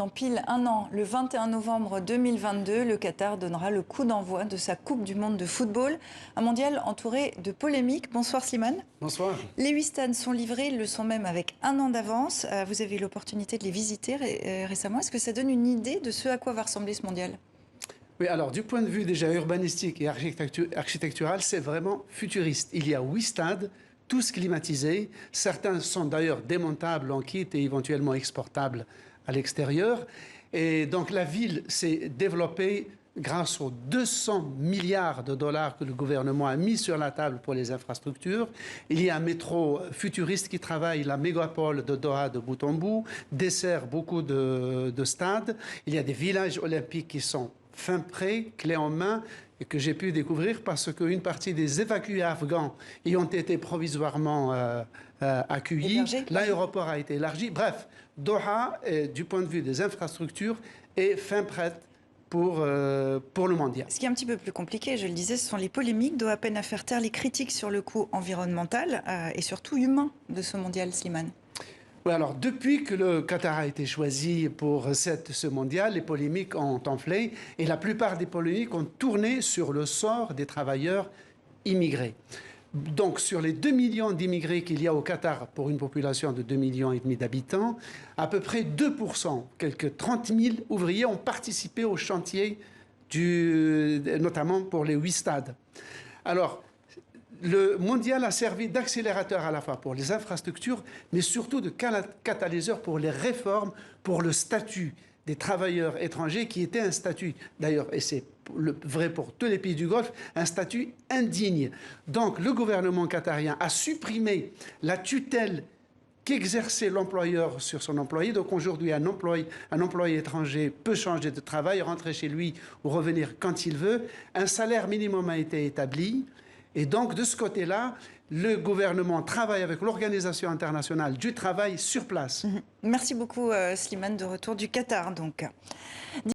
Dans pile un an, le 21 novembre 2022, le Qatar donnera le coup d'envoi de sa Coupe du Monde de football. Un mondial entouré de polémiques. Bonsoir Slimane. Bonsoir. Les 8 stades sont livrés, ils le sont même avec un an d'avance. Vous avez eu l'opportunité de les visiter récemment. Est-ce que ça donne une idée de ce à quoi va ressembler ce mondial ? Oui, alors du point de vue déjà urbanistique et architectural, c'est vraiment futuriste. Il y a 8 stades, tous climatisés. Certains sont d'ailleurs démontables en kit et éventuellement exportables à l'extérieur. Et donc la ville s'est développée grâce aux 200 milliards de dollars que le gouvernement a mis sur la table pour les infrastructures. Il y a un métro futuriste qui travaille la mégapole de Doha de bout en bout, dessert beaucoup de stades. Il y a des villages olympiques qui sont fin prêt, clé en main, et que j'ai pu découvrir parce qu'une partie des évacués afghans y ont été provisoirement accueillis. L'aéroport a été élargi. Bref, Doha, du point de vue des infrastructures, est fin prête pour le mondial. Ce qui est un petit peu plus compliqué, je le disais, ce sont les polémiques. Doha peine à faire taire les critiques sur le coût environnemental et surtout humain de ce mondial, Slimane. Oui, alors, depuis que le Qatar a été choisi pour ce mondial, les polémiques ont enflé et la plupart des polémiques ont tourné sur le sort des travailleurs immigrés. Donc, sur les 2 millions d'immigrés qu'il y a au Qatar pour une population de 2,5 millions d'habitants, à peu près 2%, quelques 30 000 ouvriers ont participé au chantier, notamment pour les 8 stades. Alors, le mondial a servi d'accélérateur à la fois pour les infrastructures, mais surtout de catalyseur pour les réformes, pour le statut des travailleurs étrangers, qui était un statut, d'ailleurs, et c'est vrai pour tous les pays du Golfe, un statut indigne. Donc le gouvernement qatarien a supprimé la tutelle qu'exerçait l'employeur sur son employé. Donc aujourd'hui, un employé étranger peut changer de travail, rentrer chez lui ou revenir quand il veut. Un salaire minimum a été établi. Et donc, de ce côté-là, le gouvernement travaille avec l'Organisation internationale du travail sur place. Merci beaucoup, Slimane, de retour du Qatar, donc.